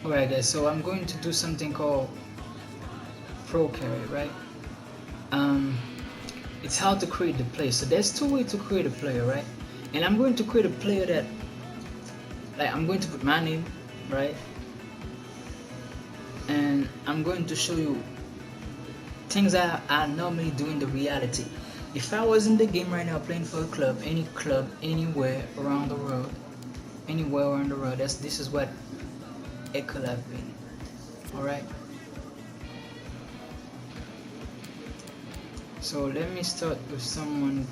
Alright guys, so I'm going to do something called pro carry, right? Um, it's how to create the player. So there's two ways to create a player, right? And I'm going to create a player that, like, I'm going to put my name, right? And I'm going to show you things I normally do in the reality. If I was in the game right now playing for a club, anywhere around the world, this is what it could have been. Alright. So let me start with someone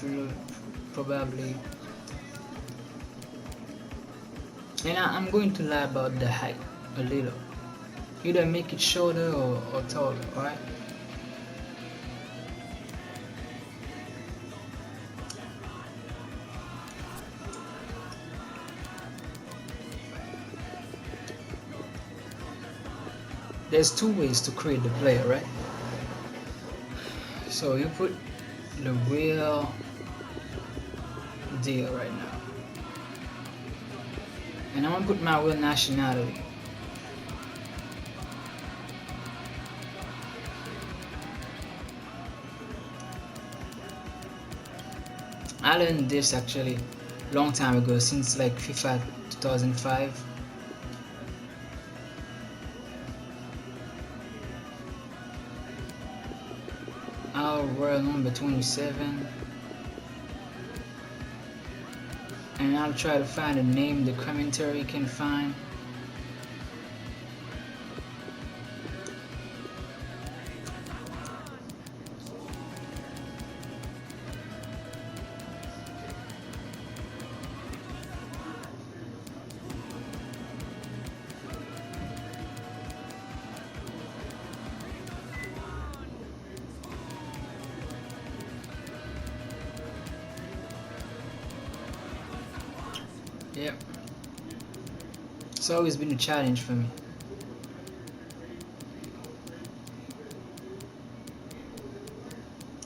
probably, and I'm going to lie about the height a little. Either make it shorter or taller, alright? There's two ways to create the player, right? So you put the real deal right now. And I'm gonna put my real nationality. I learned this actually long time ago, since like FIFA 2005. Our world number 27. And I'll try to find a name the commentary can find. Yep. It's always been a challenge for me.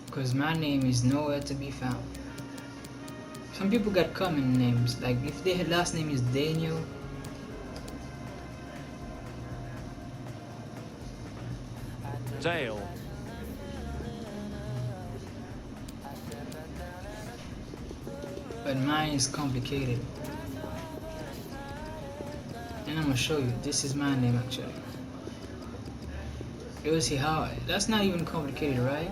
Because my name is nowhere to be found. Some people got common names, like if their last name is Daniel. Dale. But mine is complicated. And I'm gonna show you. This is my name actually. You see how that's not even complicated, right?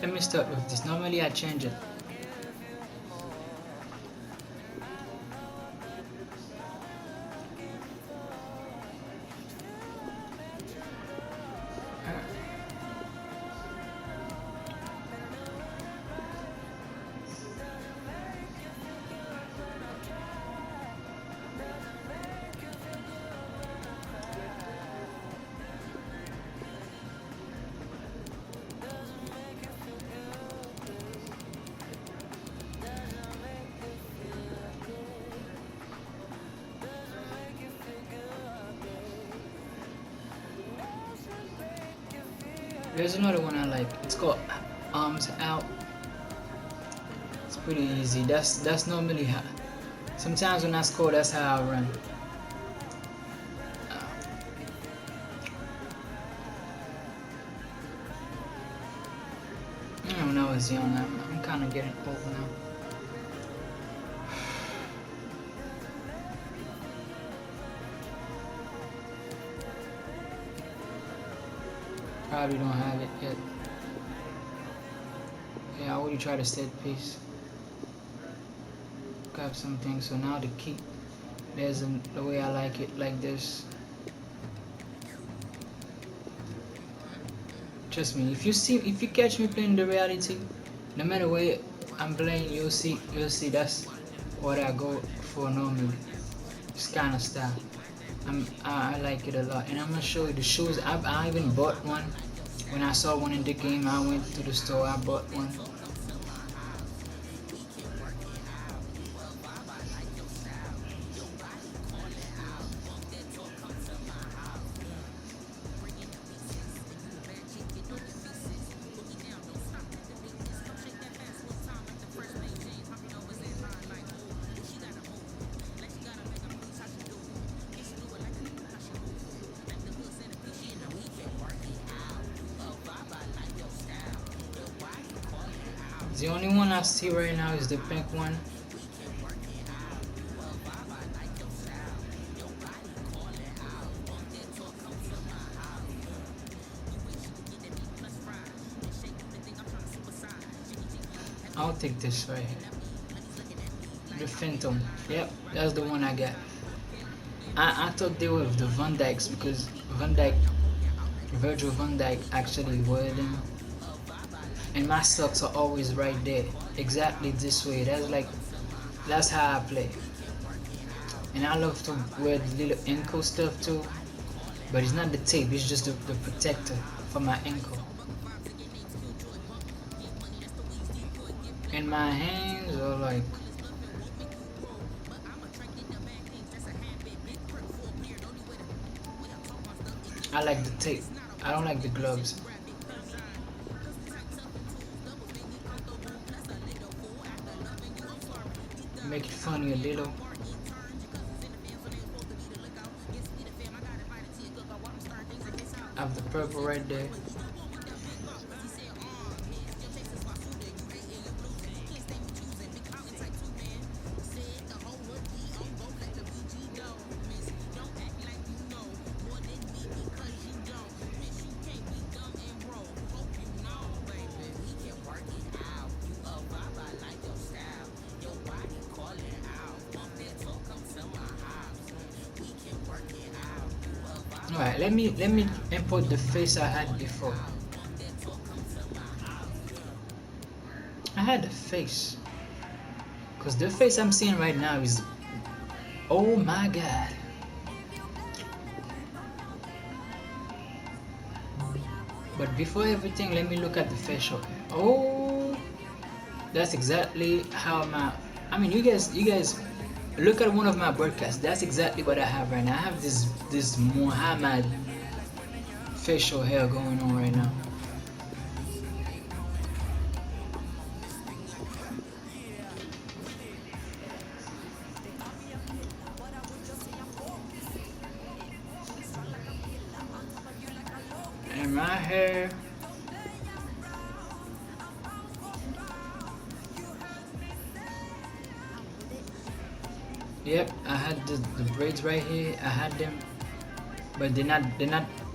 Let me start with this. Normally I change it. There's another one I like. It's called Arms Out. It's pretty easy. That's normally how. Sometimes when I score, that's how I run. When I was young, I'm kind of getting old now. Probably don't have it yet. Yeah, I already tried to set piece. Got something, so now the key. There's the way I like it, like this. Trust me, if you catch me playing the reality, no matter where I'm playing, you'll see that's what I go for normally. This kind of style. I like it a lot, and I'm gonna show you the shoes. I even bought one when I saw one in the game. I went to the store. I bought one. The only one I see right now is the pink one. I'll take this right here. The Phantom. Yep, that's the one I got. I thought they were the Van Dykes because Virgil van Dijk actually wore them. And my socks are always right there, exactly this way. That's how I play. And I love to wear the little ankle stuff too, but it's not the tape, it's just the protector for my ankle. And my hands are like, I like the tape, I don't like the gloves. Make it funny a little. I have the purple right there. Alright, let me import the face I had before. I had a face. Cause the face I'm seeing right now is, oh my god. But before everything, let me look at the facial. Oh, that's exactly how I mean, you guys look at one of my broadcasts. That's exactly what I have right now. I have this Muhammad facial hair going on right now. And my hair, yep, I had the braids right here. I had them, but they're not.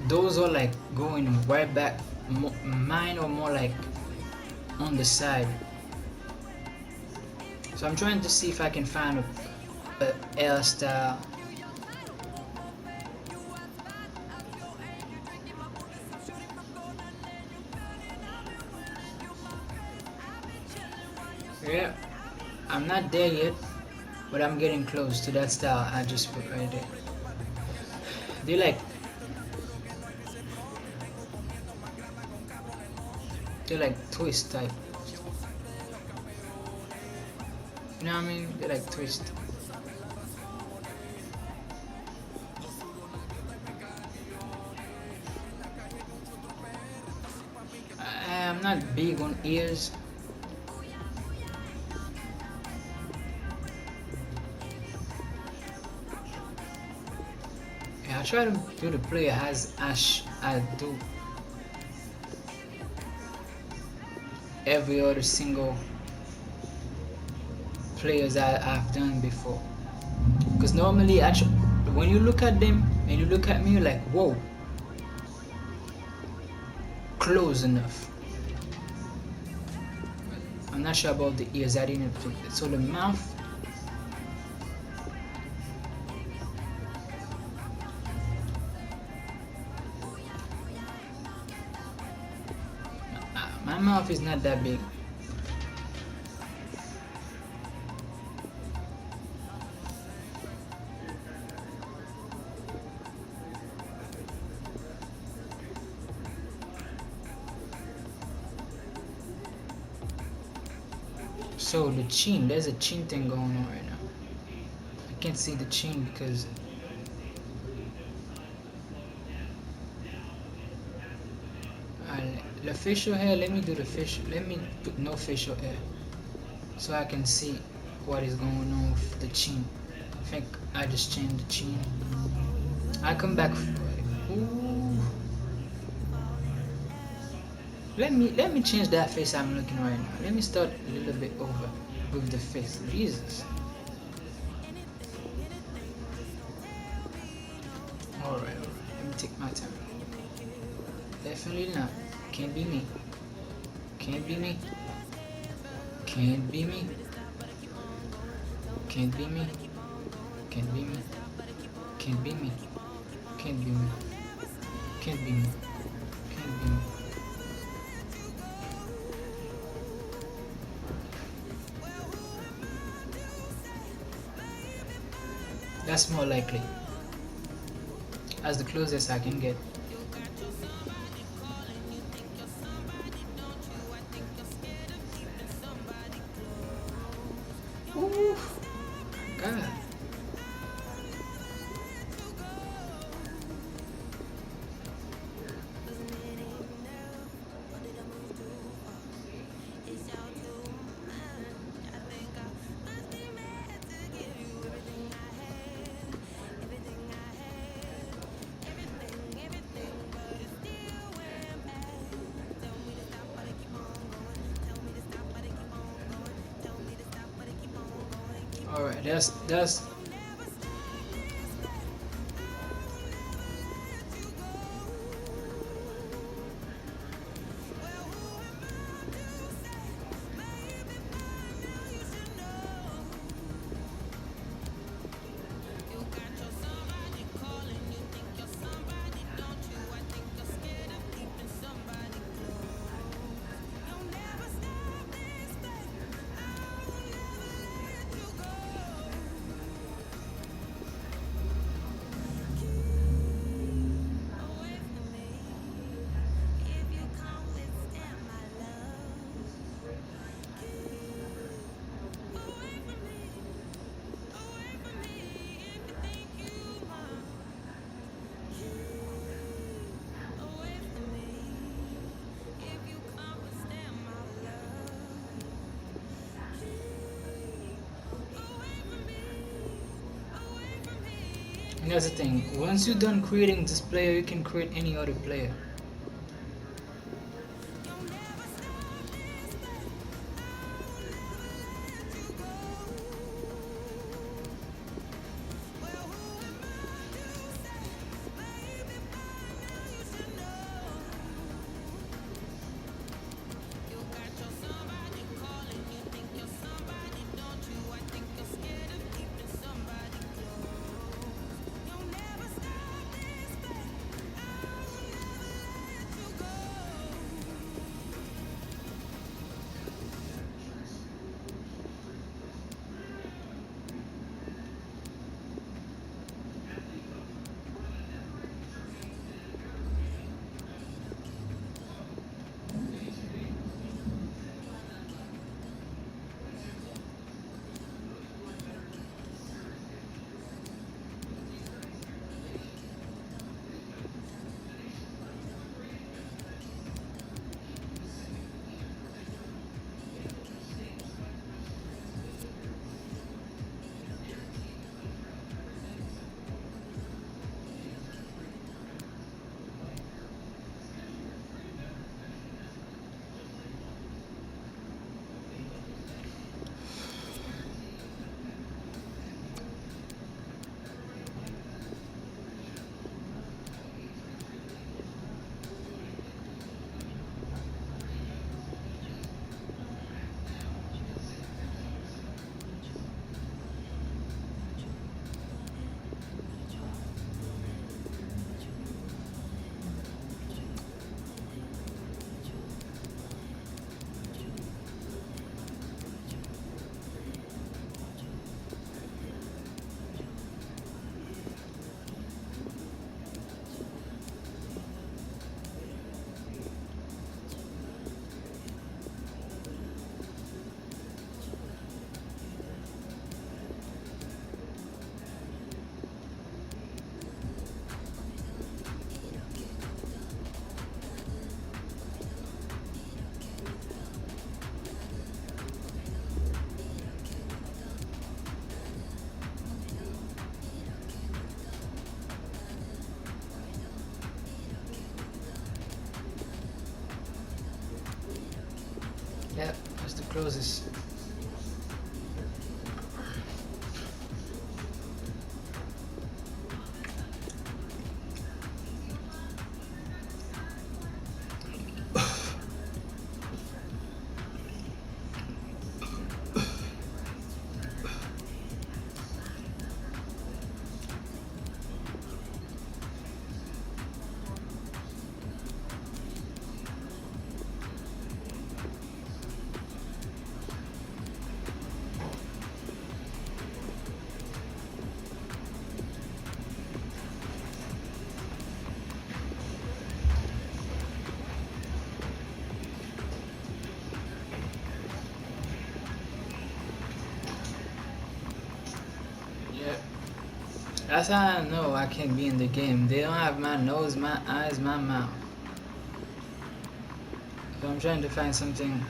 Those are like going right back. Mine are more like on the side. So I'm trying to see if I can find a hairstyle. Yeah, I'm not there yet, but I'm getting close to that style I just put right there. They're like twist type. You know what I mean? They're like twist. I'm not big on ears. Yeah, I try to do the player as I do every other single players I've done before. Because normally, actually, when you look at them and you look at me, you're like, whoa. close enough. I'm not sure about the ears. I didn't put it. So the mouth. My mouth is not that big. So the chin, there's a chin thing going on right now. I can't see the chin because the facial hair. Let me do the facial. Let me put no facial hair so I can see what is going on with the chin. I think I just changed the chin. I come back. Ooh. Let me change that face I'm looking right now. Let me start a little bit over with the face. Jesus. Alright. Let me take my time. Definitely not. Can't be me. Can't be me. Can't be me. Can't be me. Can't be me. Can't be me. Can't be me. Can't be me. Can't be me. That's more likely. That's the closest I can get. Ooh, God. Alright, that's and that's the thing. Once you're done creating this player, you can create any other player. knows this. Yeah. That's how I know I can be in the game. They don't have my nose, my eyes, my mouth. So I'm trying to find something.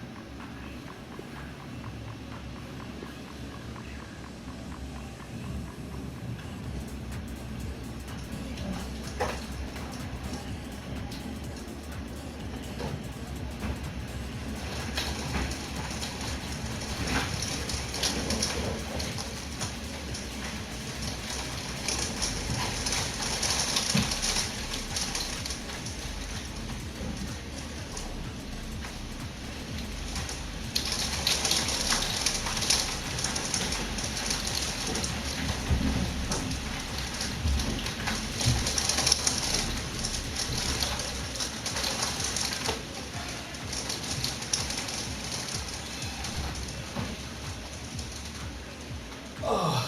Oh.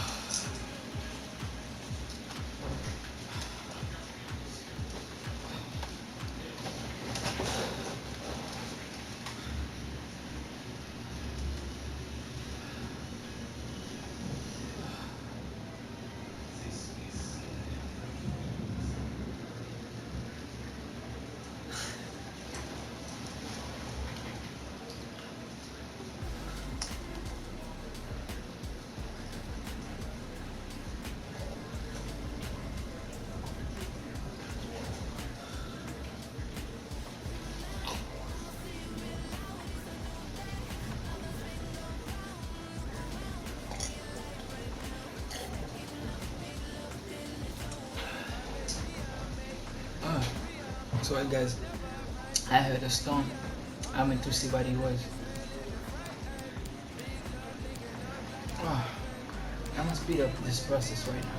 Sorry guys, I heard a storm. I went to see what it was. Oh, I'm gonna speed up this process right now.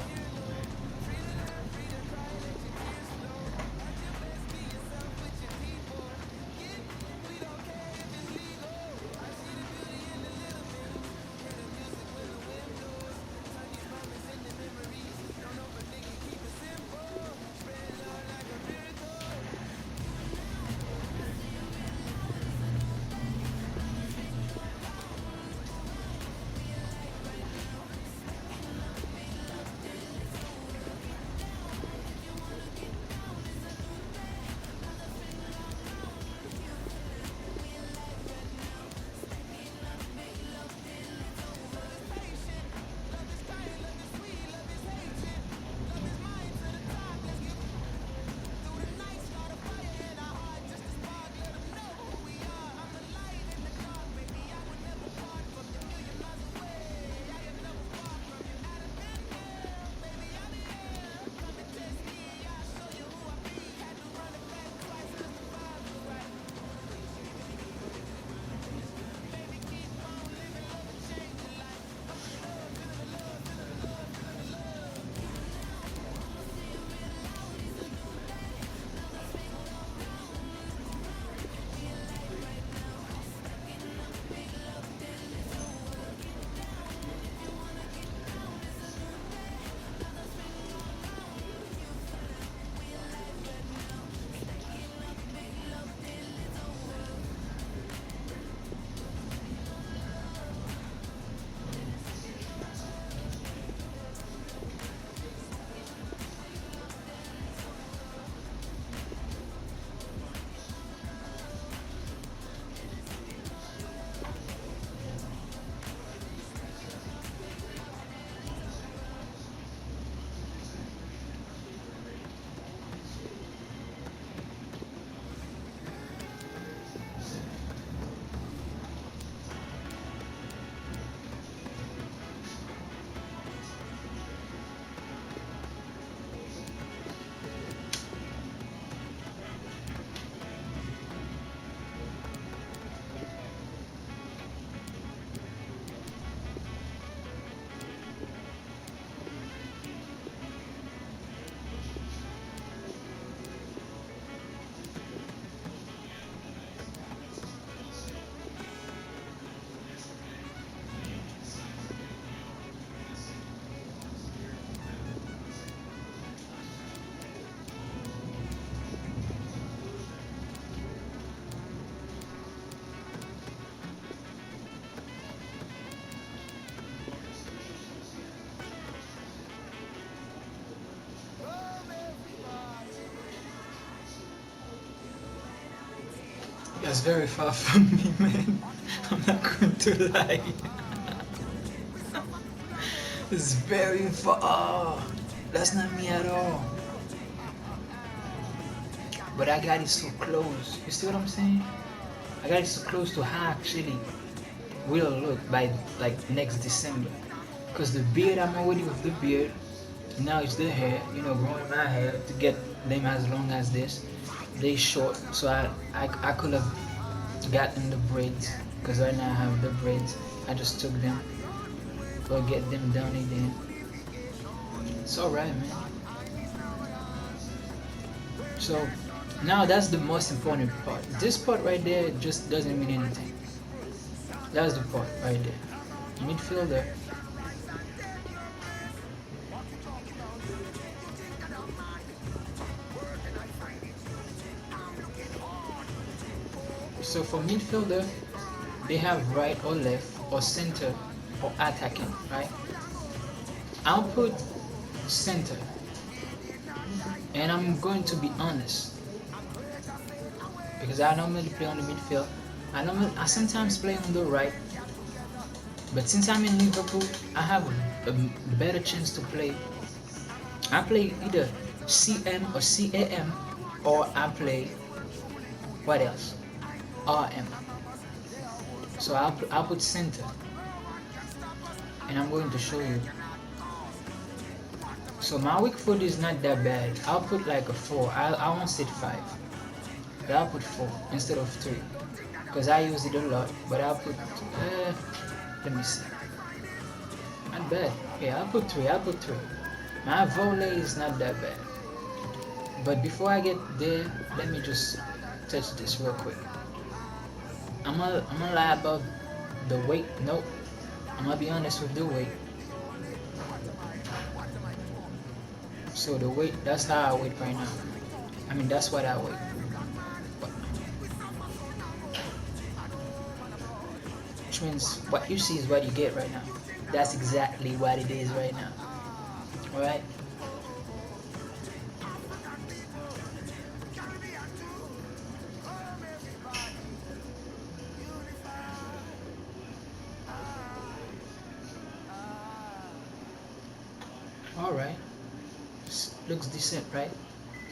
That's very far from me, man. I'm not going to lie. It's very far. That's not me at all. But I got it so close. You see what I'm saying? I got it so close to how actually will look by like next December. Cause the beard, I'm already with the beard. Now it's the hair, growing my hair to get them as long as this. They short, so I could have gotten the braids. Cause right now I have the braids. I just took them, or get them done again. It's alright, man. So now that's the most important part. This part right there just doesn't mean anything. That's the part right there. Midfielder. So for midfielder, they have right or left or center or attacking, right? I'll put center, and I'm going to be honest because I normally play on the midfield. I sometimes play on the right, but since I'm in Liverpool, I have a better chance to play. I play either CM or CAM, or I play what else? RM. So I'll put center, and I'm going to show you. So my weak foot is not that bad. I'll put like a 4. I won't say 5, but I'll put 4 instead of 3 because I use it a lot. But I'll put let me see. Not bad. Yeah, I'll put 3. My volley is not that bad. But before I get there, let me just touch this real quick. I'm gonna lie about the weight. Nope. I'm gonna be honest with the weight. So the weight, that's how I weight right now. I mean, that's what I weigh. Which means what you see is what you get right now. That's exactly what it is right now. Alright? Alright. Looks decent, right?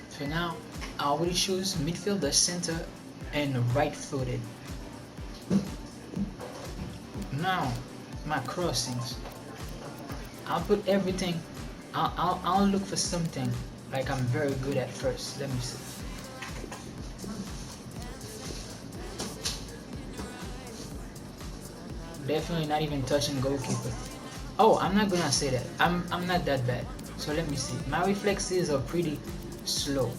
So now I already choose midfielder, center, and right footed. Now my crossings. I'll put everything. I'll look for something like I'm very good at first. Let me see. Definitely not even touching goalkeeper. Oh, I'm not gonna say that. I'm not that bad. So let me see. My reflexes are pretty slow.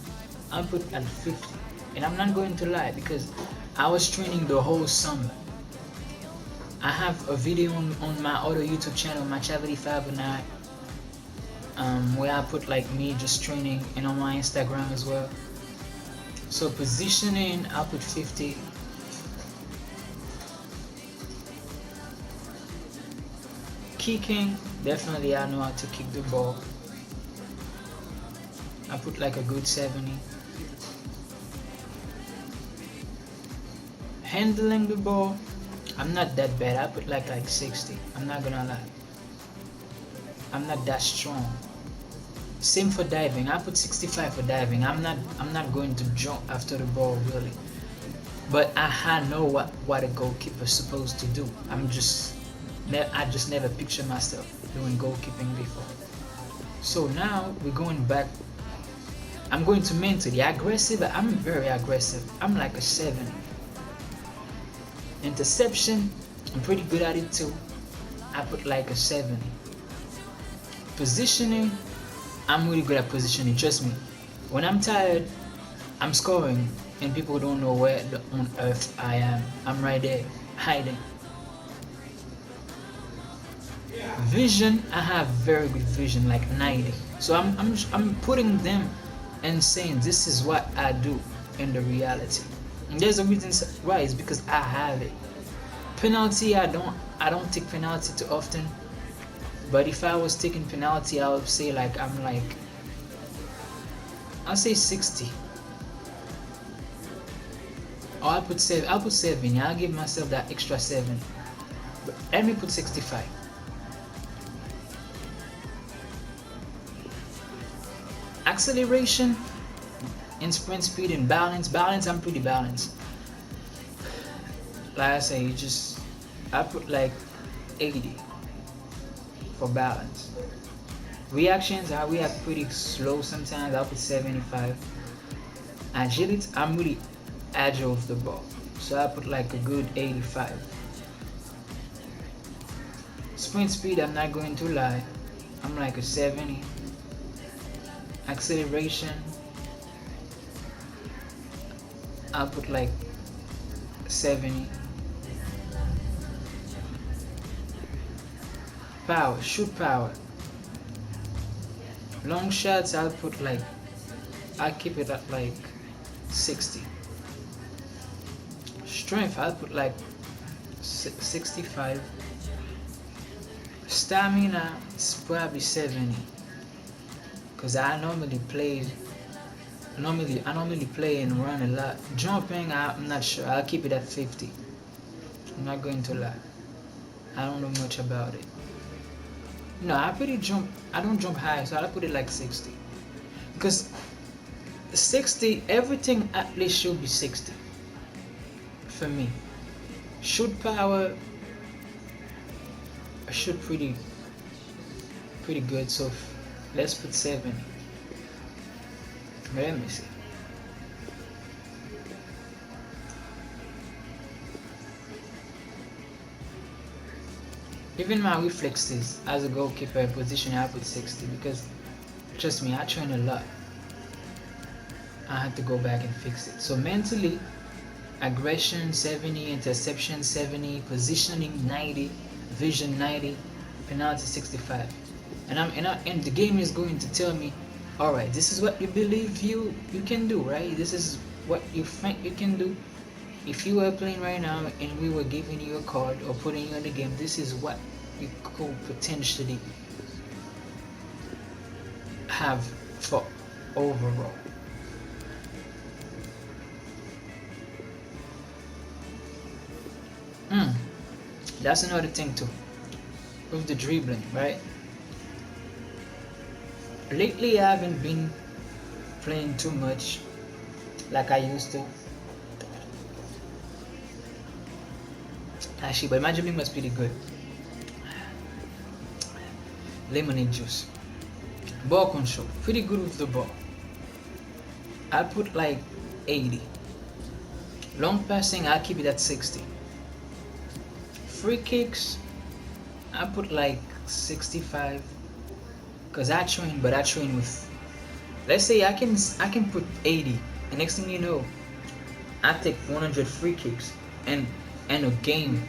I'll put at 50. And I'm not going to lie because I was training the whole summer. I have a video on my other YouTube channel, my Chavity 509, where I put like me just training, and on my Instagram as well. So positioning, I'll put 50. Kicking, definitely I know how to kick the ball. I put like a good 70. Handling the ball, I'm not that bad. I put like 60. I'm not gonna lie. I'm not that strong. Same for diving. I put 65 for diving. I'm not going to jump after the ball really. But I know what a goalkeeper's supposed to do. I just never pictured myself doing goalkeeping before. So now we're going back. I'm going to mentally aggressive. I'm very aggressive. I'm like a 7. Interception, I'm pretty good at it too. I put like a 7. Positioning, I'm really good at positioning. Trust me. When I'm tired, I'm scoring, and people don't know where on earth I am. I'm right there, hiding. Vision, I have very good vision, like 90. So I'm putting them and saying this is what I do in the reality. And there's a reason why. It's because I have it. Penalty, I don't take penalty too often. But if I was taking penalty, I would say I'll say 60. Or I'll put 7. I'll put 7. I'll give myself that extra 7. But let me put 65. Acceleration and sprint speed and balance. I'm pretty balanced. Like I say, I put like 80 for balance. Reactions, I react pretty slow sometimes. I'll put 75. Agility, I'm really agile with the ball, so I put like a good 85. Sprint speed, I'm not going to lie, I'm like a 70. Acceleration, I'll put like 70. Power, shoot power. Long shots, I'll keep it at like 60. Strength, I'll put like 65. Stamina, it's probably 70. Cause I normally play and run a lot. Jumping, I'm not sure. I'll keep it at 50. I'm not going to lie. I don't know much about it. No, I don't jump high, so I'll put it like 60. Because 60, everything at least should be 60 for me. Shoot power, I shoot pretty good, so let's put 70. Let me see. Even my reflexes as a goalkeeper position, I put 60 because trust me, I train a lot. I had to go back and fix it. So mentally, aggression 70, interception 70, positioning 90, vision 90, penalty 65. And the game is going to tell me, all right, this is what you believe you can do, right? This is what you think you can do. If you were playing right now and we were giving you a card or putting you in the game, this is what you could potentially have for overall. That's another thing too, with the dribbling, right? Lately I haven't been playing too much like I used to. Actually, but my dribbling was pretty good. Lemonade juice. Ball control, pretty good with the ball. I put like 80. Long passing, I keep it at 60. Free kicks, I put like 65. Cause I train with. Let's say I can put 80. And next thing you know, I take 100 free kicks and a game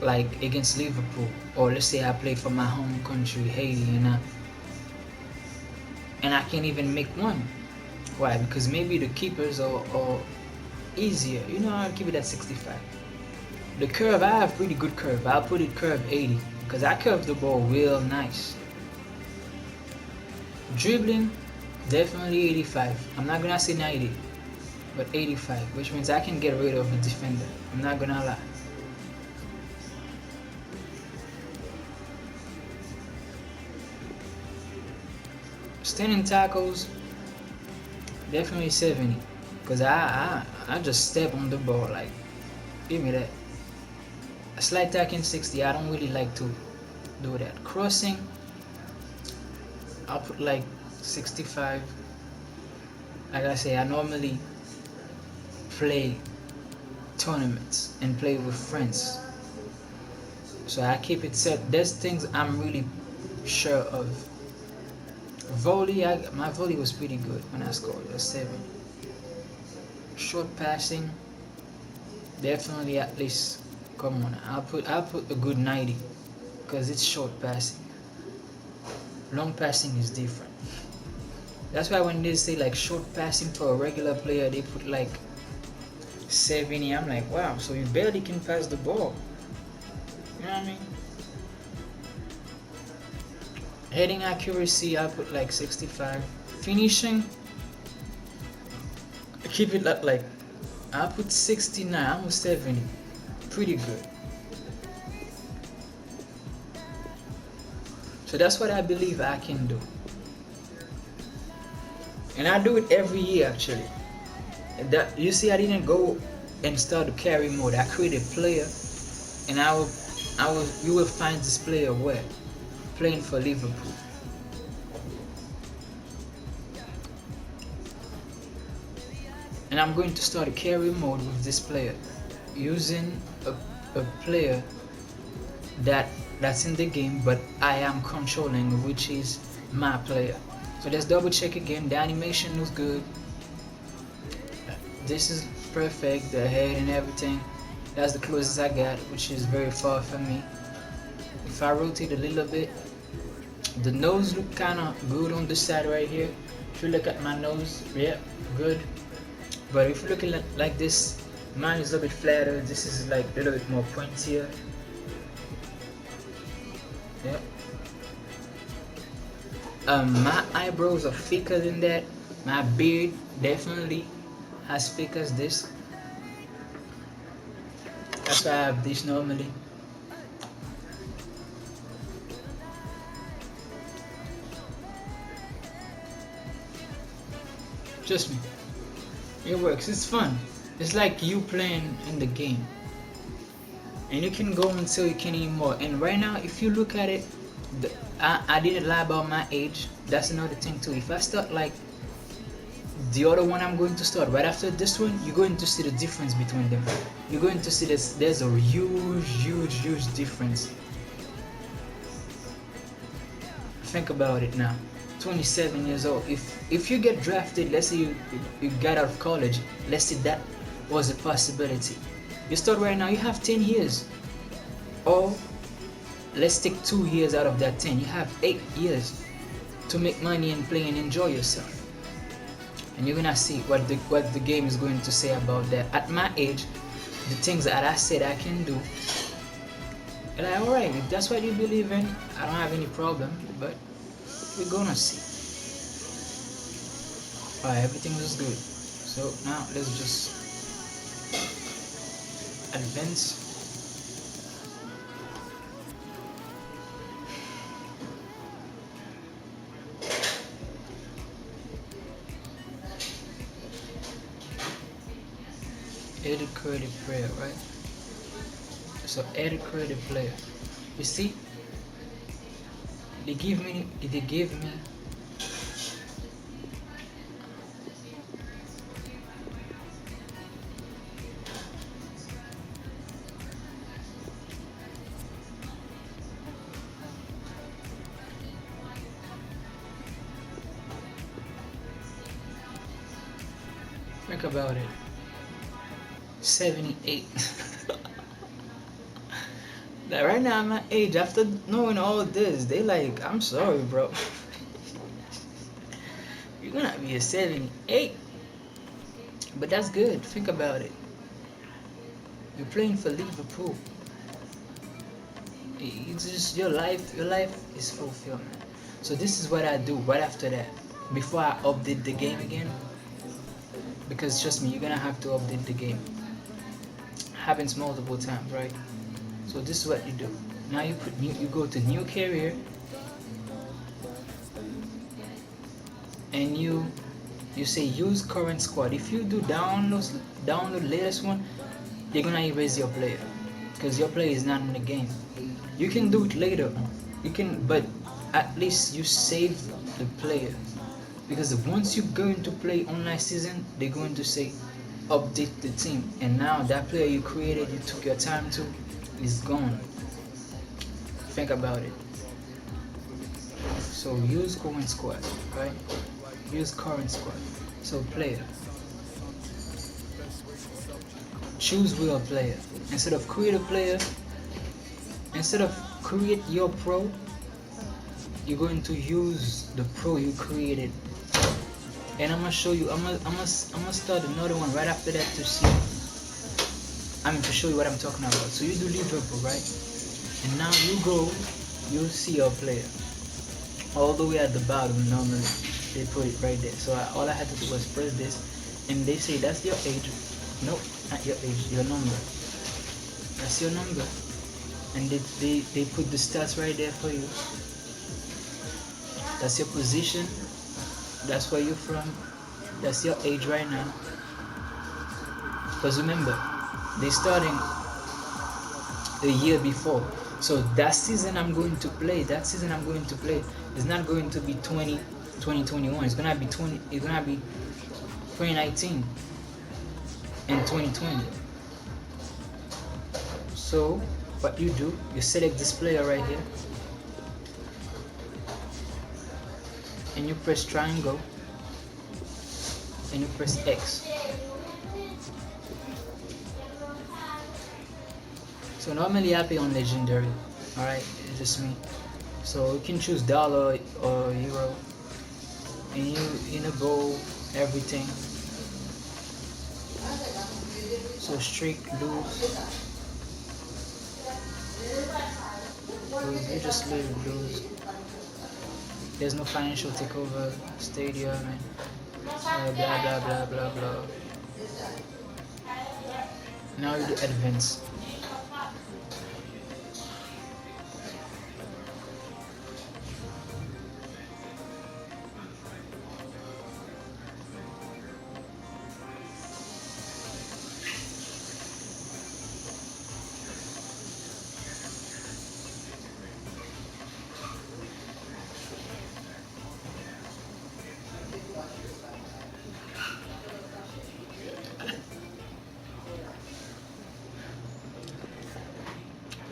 like against Liverpool, or let's say I play for my home country, Haiti, and I can't even make one. Why? Because maybe the keepers are easier. I'll keep it at 65. The curve, I have pretty good curve. I'll put it curve 80 because I curve the ball real nice. Dribbling, definitely 85. I'm not gonna say 90, but 85, which means I can get rid of a defender. I'm not gonna lie. Standing tackles, definitely 70, because I just step on the ball, like, give me that. A slight tackling 60, I don't really like to do that. Crossing, I'll put like 65. Like I say, I normally play tournaments and play with friends, so I keep it set. There's things I'm really sure of. Volley, my volley was pretty good when I scored a 7. Short passing, definitely at least, come on, I'll put a good 90 because it's short passing. Long passing is different. That's why when they say like short passing for a regular player, they put like 70. I'm like, wow, so you barely can pass the ball. You know what I mean? Heading accuracy, I put like 65. Finishing, I keep it at like I put 69, almost 70. Pretty good. So that's what I believe I can do. And I do it every year actually. That you see, I didn't go and start the carry mode. I created a player, and you will find this player where playing for Liverpool. And I'm going to start a carry mode with this player using a player that's in the game, but I am controlling, which is my player. So let's double check again. The animation looks good. This is perfect, the head and everything. That's the closest I got, which is very far from me. If I rotate a little bit, the nose look kind of good on this side right here. If you look at my nose, yeah, good. But if you look at like this, mine is a little bit flatter. This is like a little bit more pointier. Yeah. My eyebrows are thicker than that. My beard definitely as thick as this. That's why I have this normally. Trust me, it works. It's fun. It's like you playing in the game, and you can go until you can't anymore. And right now, if you look at it, I didn't lie about my age. That's another thing too. If I start like the other one I'm going to start right after this one, you're going to see the difference between them. You're going to see there's a huge difference. Think about it now. 27 years old. If you get drafted, let's say you got out of college, let's say that was a possibility. You start right now, you have 10 years. Or let's take 2 years out of that 10. You have 8 years to make money and play and enjoy yourself. And you're gonna see what the game is going to say about that. At my age, the things that I said I can do, and like, alright, if that's what you believe in, I don't have any problem, but we're gonna see. Alright, everything looks good. So now let's just advance. Edit creative player, right? So edit creative player. You see, they give me think about it. 78. Like right now, at my age, after knowing all this, they like, I'm sorry, bro. You're gonna be a 78. But that's good. Think about it. You're playing for Liverpool. It's just your life. Your life is fulfillment. So this is what I do right after that. Before I update the game again. Because trust me, you're gonna have to update the game. Happens multiple times, right? So this is what you do. Now you go to new carrier, and you say use current squad. If you do download latest one, they're gonna erase your player because your player is not in the game. You can do it later. You can, but at least you save the player, because once you go into play online season, they're going to say update the team, and now that player you created, you took your time to, is gone. Think about it. So use current squad, right? Use current squad. So player, choose real player. Instead of create a player, instead of create your pro, you're going to use the pro you created. And I'm gonna show you. I'm gonna start another one right after that to see. To show you what I'm talking about. So you do Liverpool, right? And now you'll see your player all the way at the bottom. Normally they put it right there. So all I had to do was press this, and they say that's your age. Nope, not your age, your number. That's your number. And they put the stats right there for you. That's your position. That's where you're from. That's your age right now. Because remember, they starting a year before. So that season I'm going to play, is not going to be 2021. It's gonna be 2019 and 2020. So what you do, you select this player right here and you press triangle and you press X. So normally I play on legendary, alright, it's just me. So you can choose dollar or euro and you enable everything. So streak, lose, you just lose. There's no financial takeover, stadium, and blah blah blah blah blah. Now you do advance.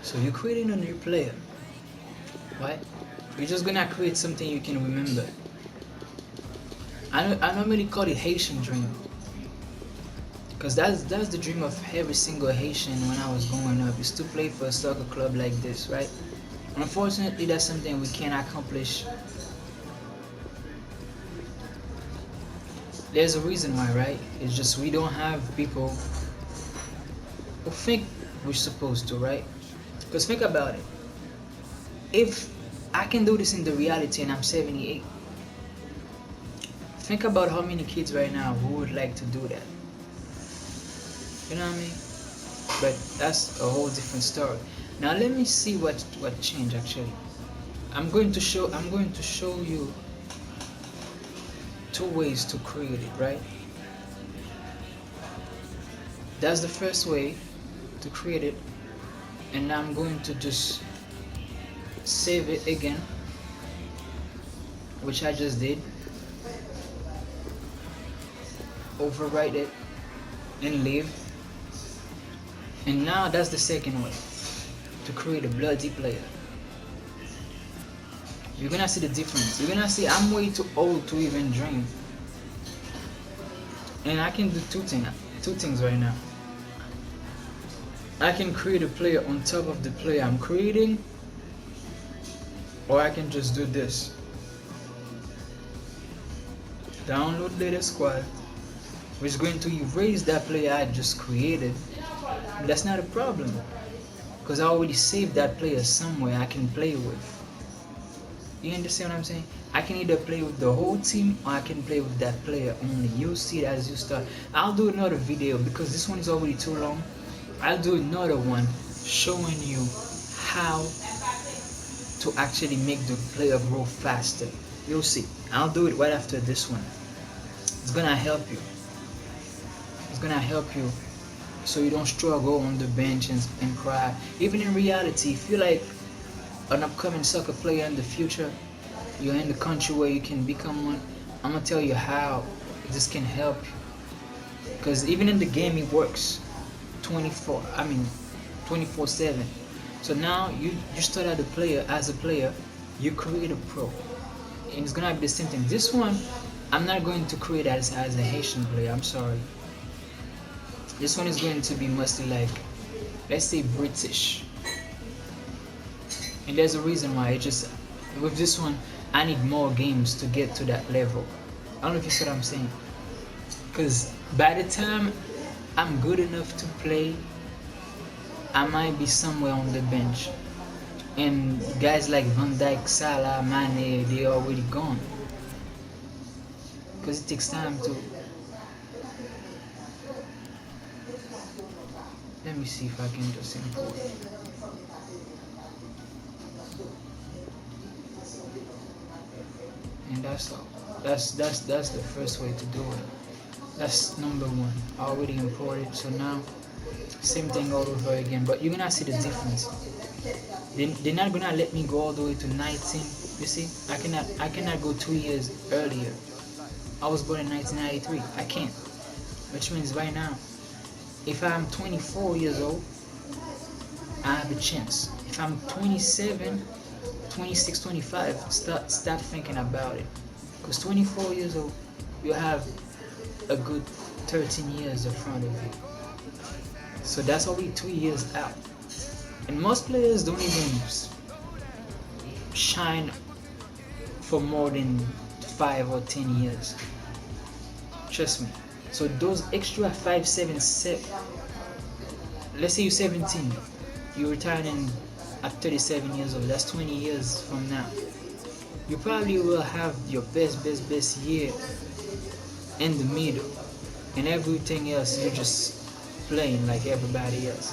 So you're creating a new player, right? You're just gonna create something you can remember. I normally call it Haitian dream, because that's the dream of every single Haitian when I was growing up, is to play for a soccer club like this, right? Unfortunately, that's something we can't accomplish. There's a reason why, right? It's just we don't have people who think we're supposed to, right? Because think about it. If I can do this in the reality and I'm 78, think about how many kids right now who would like to do that. You know what I mean? But that's a whole different story. Now let me see what changed actually. I'm going to show you two ways to create it, right? That's the first way to create it. And now I'm going to just save it again, which I just did. Overwrite it and leave. And now that's the second way to create a bloody player. You're gonna see the difference. You're gonna see I'm way too old to even dream. And I can do two things right now. I can create a player on top of the player I'm creating, or I can just do this. Download data squad, which is going to erase that player I just created. But that's not a problem, because I already saved that player somewhere I can play with. You understand what I'm saying? I can either play with the whole team or I can play with that player only. You'll see it as you start. I'll do another video because this one is already too long. I'll do another one showing you how to actually make the player grow faster. You'll see. I'll do it right after this one. It's gonna help you. It's gonna help you so you don't struggle on the bench and cry. Even in reality, if you're like an upcoming soccer player in the future, you're in the country where you can become one, I'm gonna tell you how this can help you. Because even in the game it works 24/7. So now you start out as a player, you create a pro. And it's gonna be the same thing. This one, I'm not going to create as a Haitian player, I'm sorry. This one is going to be mostly like, let's say British. And there's a reason why. It's just, with this one, I need more games to get to that level. I don't know if you see what I'm saying. Because by the time I'm good enough to play, I might be somewhere on the bench. And guys like Van Dijk, Salah, Mane, they're already gone. Because it takes time to let me see if I can just import. And that's all. That's the first way to do it. That's number one. I already imported, so now same thing all over again. But you're gonna see the difference. They're not gonna let me go all the way to 19. You see, I cannot go 2 years earlier. I was born in 1993. I can't. Which means right now, if I'm 24 years old, I have a chance. If I'm 27, 26, 25, start thinking about it. Because 24 years old, you have a good 13 years in front of you. So that's only 2 years out. And most players don't even shine for more than 5 or 10 years. Trust me. So those extra 5, 7, 7, let's say you're 17, you're retiring at 37 years old. That's 20 years from now. You probably will have your best year in the middle, and everything else you're just playing like everybody else.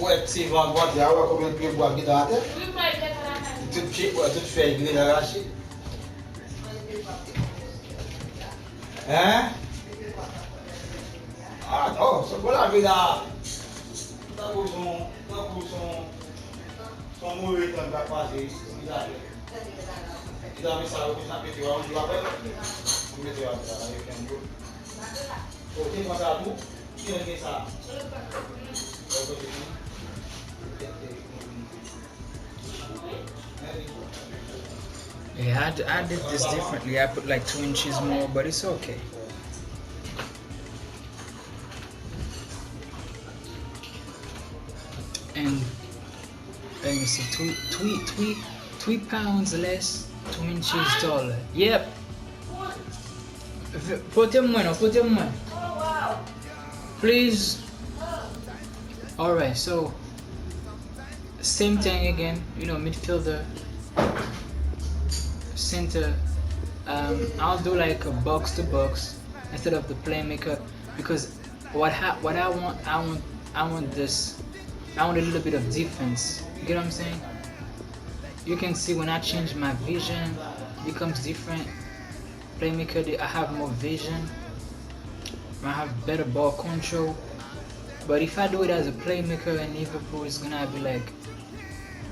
Ouais, c'est vendredi, on va combien de pieds boire qui dans la tête? Tout pied, tout fait, il est arraché. Hein? Ah non, c'est pour la vie là. Ça pour son mauvais temps va passer. Il a mis ça au bout de la pété, on dit après. On met ça avec un peu. Ok, moi ça tout. Qui a fait ça? Yeah, I did this differently. I put like 2 inches more, but it's okay. And let me see, 3 pounds less, 2 inches taller. Yep. Put him one. Please. Alright, so same thing again, midfielder, center. I'll do like a box to box instead of the playmaker, because what I want this. I want a little bit of defense. You get what I'm saying? You can see when I change my vision, it becomes different. Playmaker, I have more vision. I have better ball control. But if I do it as a playmaker in Liverpool, it's gonna be like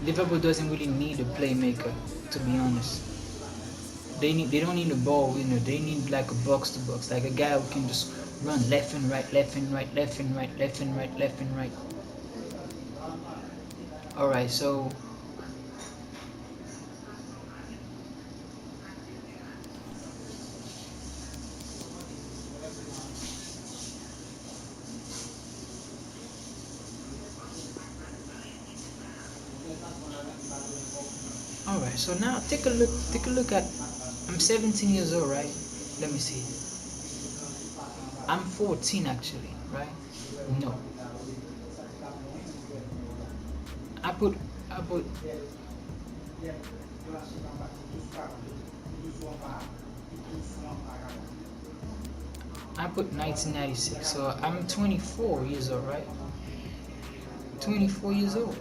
Liverpool doesn't really need a playmaker, to be honest. They don't need a ball winner. They need like a box to box, like a guy who can just run left and right, left and right, left and right, left and right, left and right. Alright, so alright, so now take a look at, I'm 17 years old, right? Let me see. I'm 14 actually, right? No. I put I put 1996, so I'm 24 years old, right? 24 years old.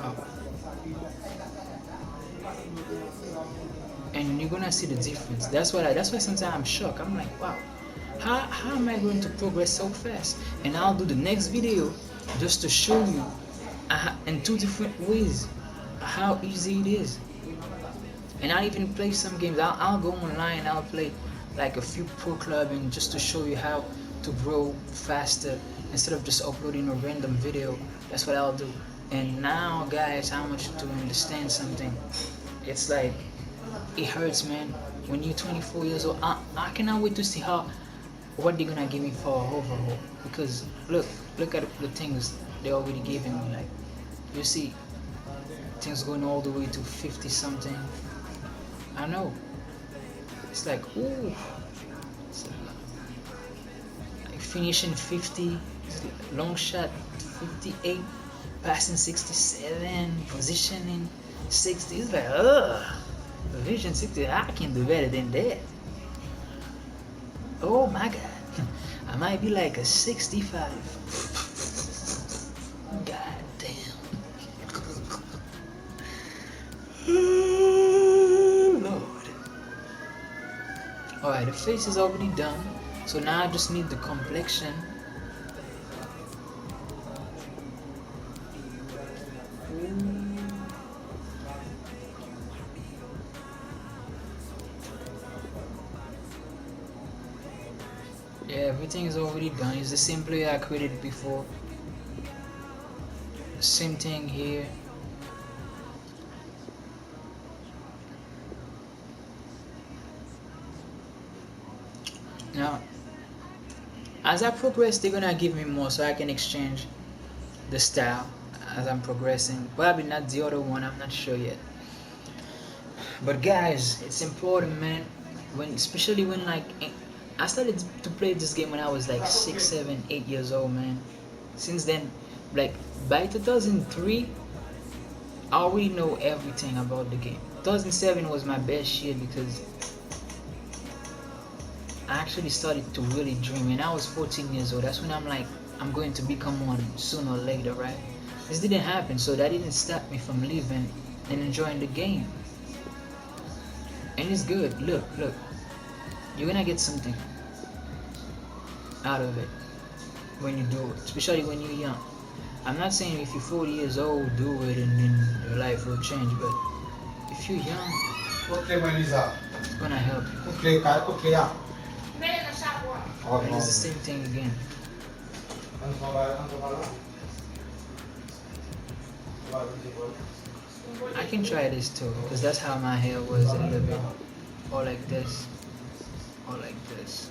Wow. And you're gonna see the difference. That's why sometimes I'm shocked. I'm like, wow, how am I going to progress so fast? And I'll do the next video just to show you in two different ways how easy it is. And I'll even play some games. I'll go online. I'll play like a few pro club and just to show you how to grow faster instead of just uploading a random video. That's what I'll do. And now, guys, I want you to understand something. It's like it hurts, man. When you're 24 years old, I cannot wait to see how what they're gonna give me for overhaul. Because look at the things they already giving me. Like you see, things going all the way to 50 something. I know. It's like ooh, it's like finishing 50, long shot 58, passing 67, positioning 60. It's like vision 60. I can do better than that. Oh my god. I might be like a 65. God damn. Lord. Alright, the face is already done. So now I just need the complexion. Yeah, everything is already done. It's the same player I created before. Same thing here. Now, as I progress, they're gonna give me more so I can exchange the style as I'm progressing. Probably not the other one, I'm not sure yet. But guys, it's important, man. Especially when like I started to play this game when I was like 6, 7, 8 years old, man. Since then, like by 2003, I already know everything about the game. 2007 was my best year because I actually started to really dream, and I was 14 years old. That's when I'm like, I'm going to become one sooner or later, right? This didn't happen, so that didn't stop me from living and enjoying the game. And it's good. Look, you're gonna get something out of it when you do it, especially when you're young. I'm not saying if you're 40 years old, do it and then your life will change, but if you're young, it's gonna help you. And it's the same thing again. I can try this too, because that's how my hair was a little bit. Or like this. Or like this.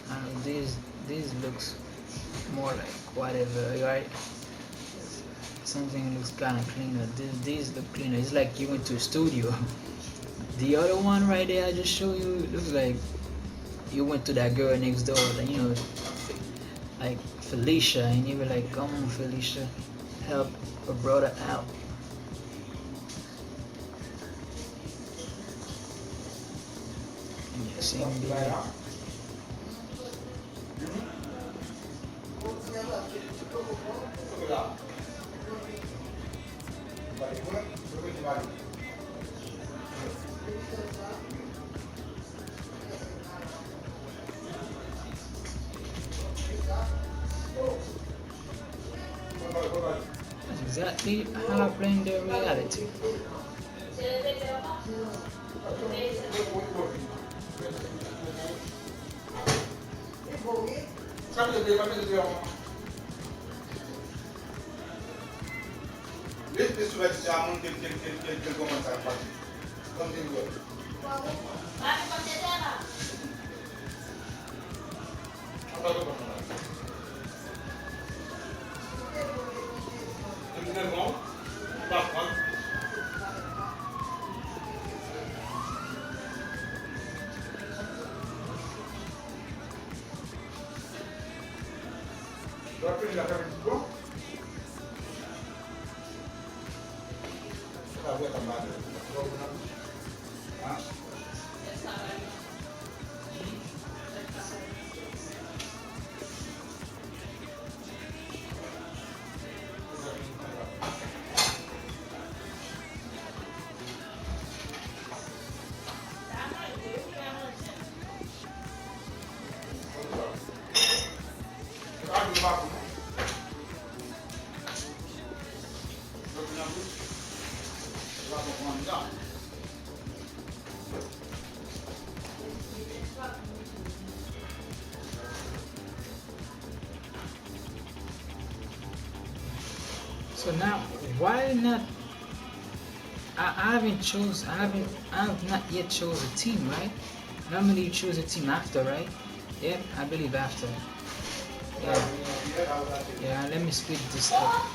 I don't know, these looks more like whatever, right? Something looks kind of cleaner. These look cleaner. It's like you went to a studio. The other one right there I just showed you looks like you went to that girl next door, like Felicia, and you were like, "Come on, Felicia, help a brother out." Yeah, same beard. That's exactly how I play in the reality. So now, why not? I have not yet chose a team, right? Normally you choose a team after, right? Yep, I believe after. Yeah. Yeah, let me speed this up.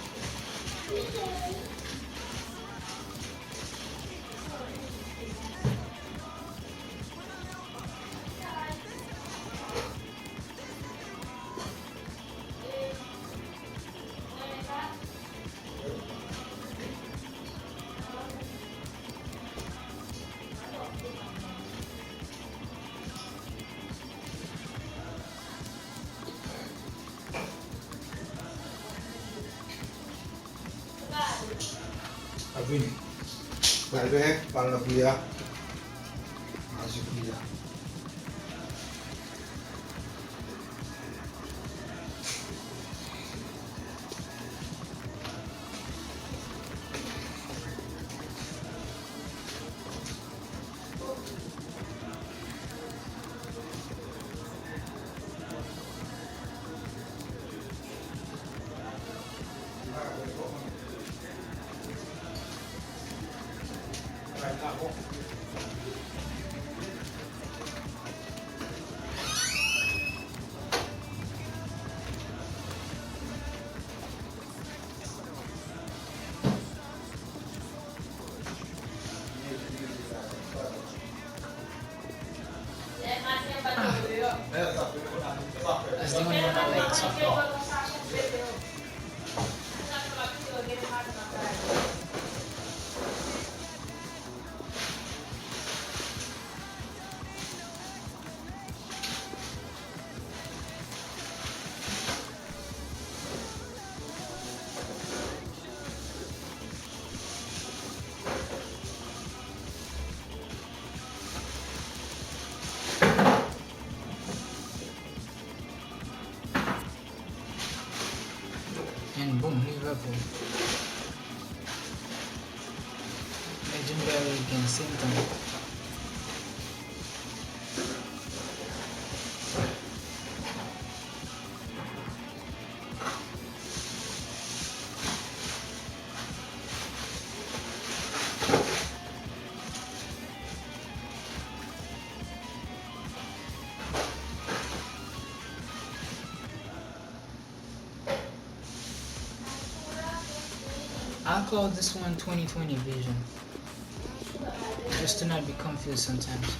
Alvin, balik para kuliah, masih kuliah. That's the only one I like so far. And boom, Liverpool. Legendary against Symptom. I call this one 2020 vision, just to not be confused sometimes.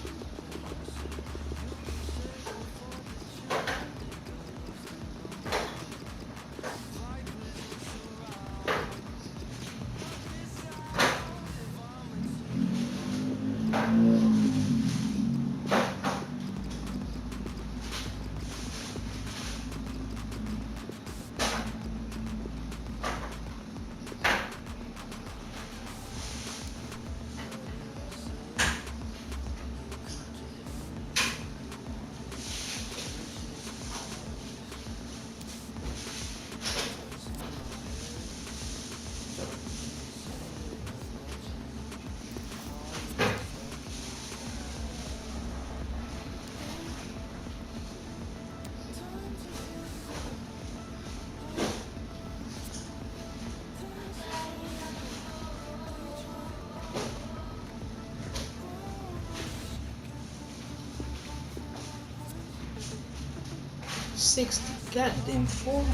Six goddamn 4.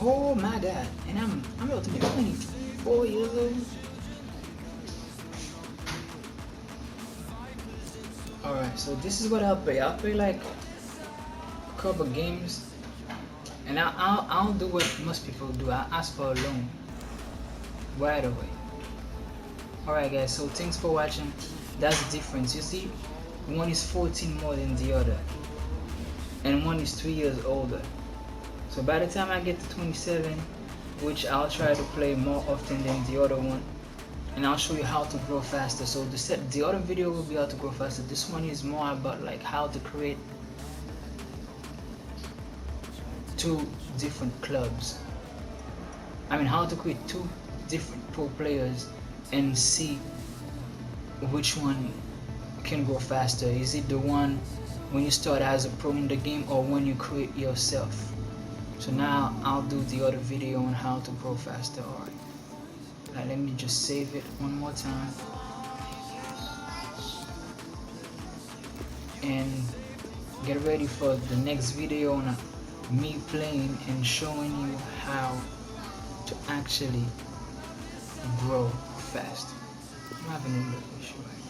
Oh my god. And I'm about to be 24 years old. Alright, so this is what I'll play. I'll play like a couple games, and I'll do what most people do. I'll ask for a loan right away. Alright guys, so thanks for watching. That's the difference. You see, one is 14 more than the other, and one is 3 years older. So by the time I get to 27, which I'll try to play more often than the other one, and I'll show you how to grow faster. So the other video will be how to grow faster. This one is more about like how to create 2 different clubs. I mean how to create 2 different pro players and see which one can go faster. Is it the one when you start as a pro in the game or when you create yourself? So now I'll do the other video on how to grow faster. Alright. Let me just save it one more time. And get ready for the next video on me playing and showing you how to actually grow fast. I'm having a little issue right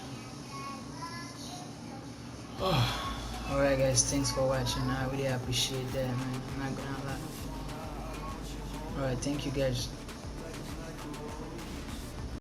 now. Oh. Alright guys, thanks for watching. I really appreciate that, man. I'm not gonna lie. Alright, thank you guys.